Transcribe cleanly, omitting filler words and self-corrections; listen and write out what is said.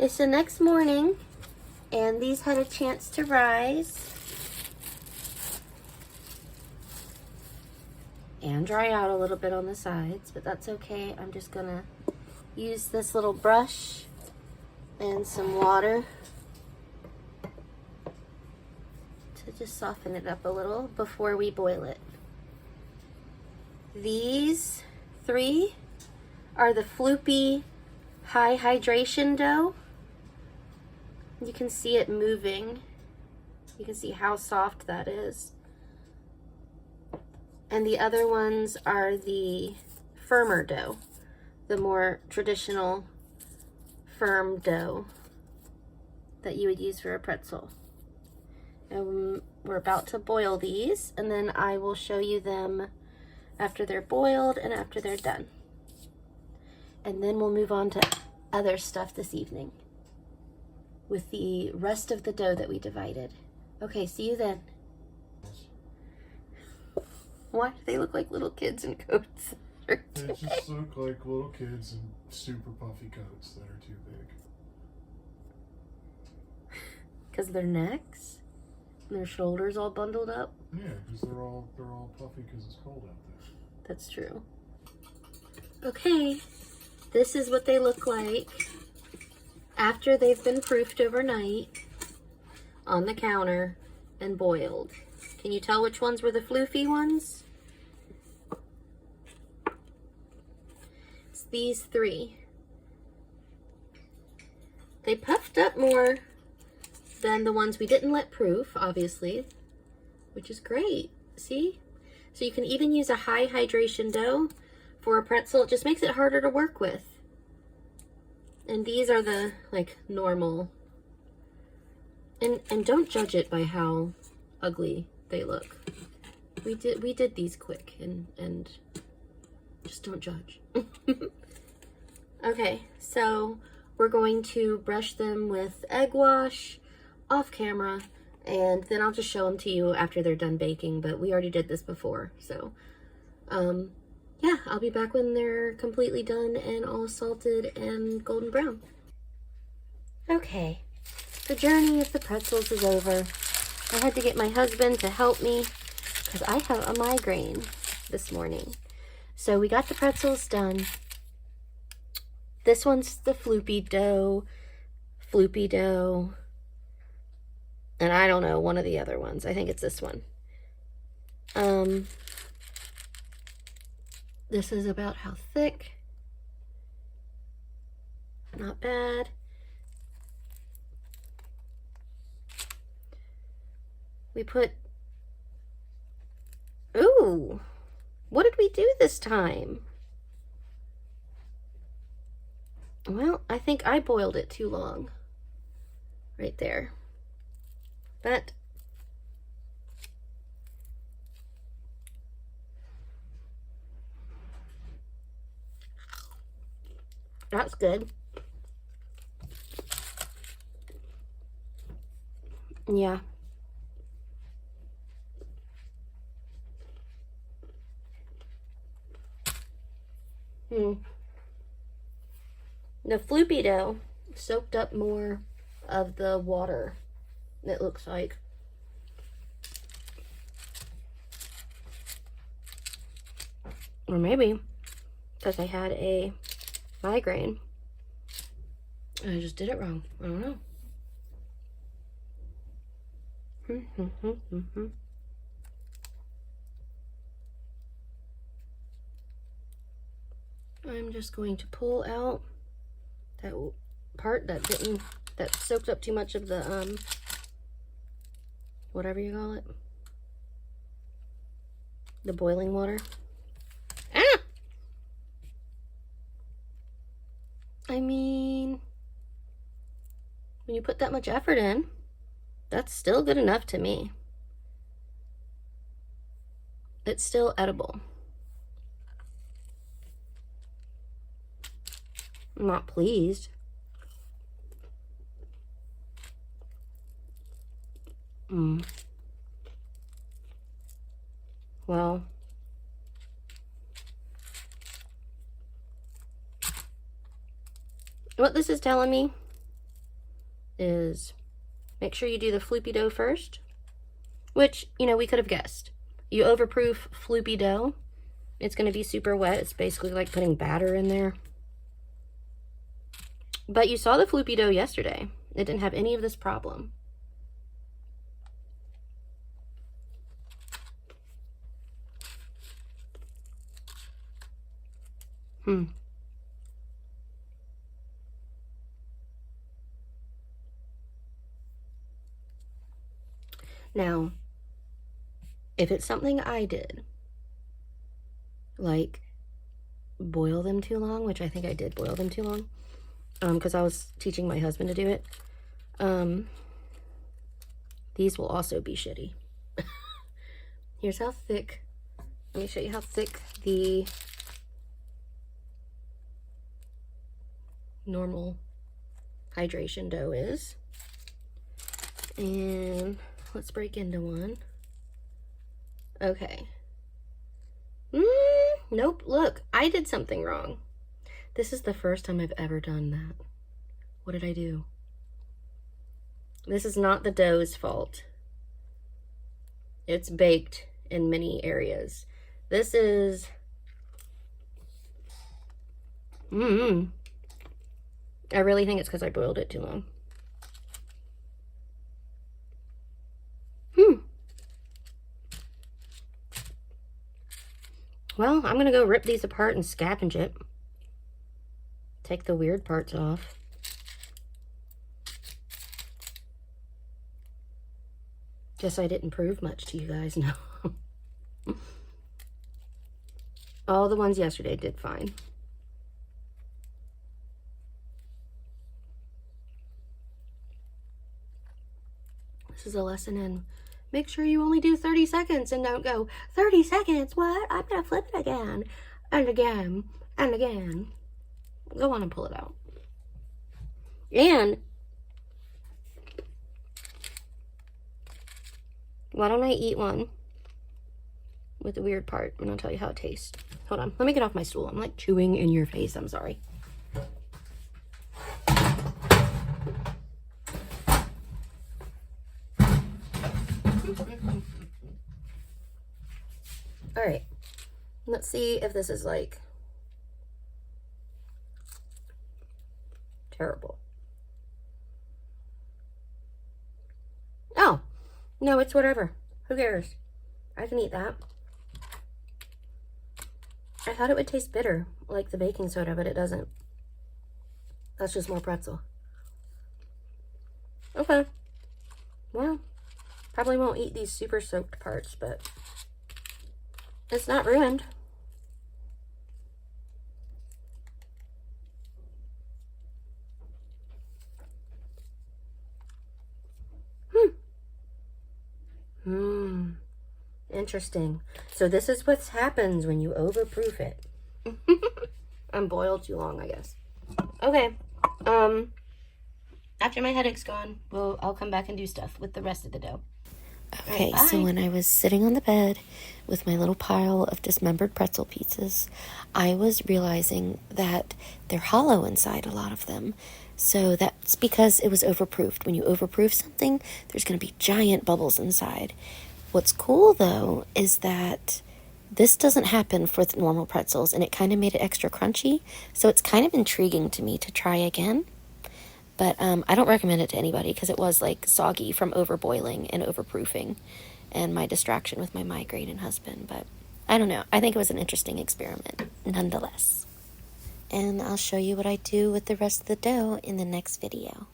It's the next morning, and these had a chance to rise and dry out a little bit on the sides, but that's okay. I'm just gonna use this little brush and some water to just soften it up a little before we boil it. These three are the floopy high hydration dough. You can see it moving. You can see how soft that is. And the other ones are the firmer dough, the more traditional firm dough that you would use for a pretzel. And we're about to boil these, and then I will show you them after they're boiled and after they're done. And then we'll move on to other stuff this evening with the rest of the dough that we divided. Okay, see you then. Why do they look like little kids in coats? They just look like little kids in super puffy coats that are too big. Because their necks and their shoulders all bundled up? Yeah, because they're all puffy because it's cold out there. That's true. Okay, this is what they look like after they've been proofed overnight on the counter and boiled. Can you tell which ones were the floofy ones? It's these three. They puffed up more than the ones we didn't let proof, obviously, which is great. See? So you can even use a high hydration dough for a pretzel. It just makes it harder to work with. And these are the like normal. And don't judge it by how ugly they look. We did these quick and just don't judge. Okay, so we're going to brush them with egg wash off camera, and then I'll just show them to you after they're done baking, but we already did this before. So yeah, I'll be back when they're completely done and all salted and golden brown. Okay, the journey of the pretzels is over. I had to get my husband to help me because I have a migraine this morning. So we got the pretzels done. This one's the floopy dough, and I don't know, one of the other ones. I think it's this one. This is about how thick. Not bad. We put, ooh, what did we do this time? Well, I think I boiled it too long. Right there. But that's good. Yeah. The floopy dough soaked up more of the water, it looks like. Or maybe because I had a migraine. I just did it wrong. I don't know. I'm just going to pull out that part that soaked up too much of the, whatever you call it. The boiling water. Ah! I mean, when you put that much effort in, that's still good enough to me. It's still edible. I'm not pleased. Well, what this is telling me is make sure you do the floopy dough first, which, you know, we could have guessed. You overproof floopy dough, it's going to be super wet. It's basically like putting batter in there. But you saw the floopy dough yesterday. It didn't have any of this problem. Now, if it's something I did, like boil them too long, which I think I did boil them too long, because I was teaching my husband to do it, these will also be shitty. Here's how thick, let me show you how thick the normal hydration dough is. And let's break into one. Okay. Nope, look, I did something wrong. This is the first time I've ever done that. What did I do? This is not the dough's fault. It's baked in many areas. This is... I really think it's because I boiled it too long. Well, I'm gonna go rip these apart and scavenge it. Take the weird parts off. Guess I didn't prove much to you guys, no. All the ones yesterday did fine. This is a lesson in make sure you only do 30 seconds and don't go, 30 seconds, what? I'm gonna flip it again, and again, and again. Go on and pull it out. And why don't I eat one with the weird part and I'll tell you how it tastes. Hold on, let me get off my stool. I'm like chewing in your face, I'm sorry. All right, let's see if this is like terrible. Oh, no, it's whatever. Who cares? I can eat that. I thought it would taste bitter, like the baking soda, but it doesn't. That's just more pretzel. Okay. Well, probably won't eat these super soaked parts, but it's not ruined. Interesting. So this is what happens when you overproof it. I'm boiled too long, I guess. Okay. After my headache's gone, I'll come back and do stuff with the rest of the dough. Okay, right, so when I was sitting on the bed with my little pile of dismembered pretzel pieces, I was realizing that they're hollow inside, a lot of them. So that's because it was overproofed. When you overproof something, there's going to be giant bubbles inside. What's cool, though, is that this doesn't happen for the normal pretzels, and it kind of made it extra crunchy. So it's kind of intriguing to me to try again. But I don't recommend it to anybody because it was like soggy from overboiling and overproofing and my distraction with my migraine and husband. But I don't know. I think it was an interesting experiment nonetheless. And I'll show you what I do with the rest of the dough in the next video.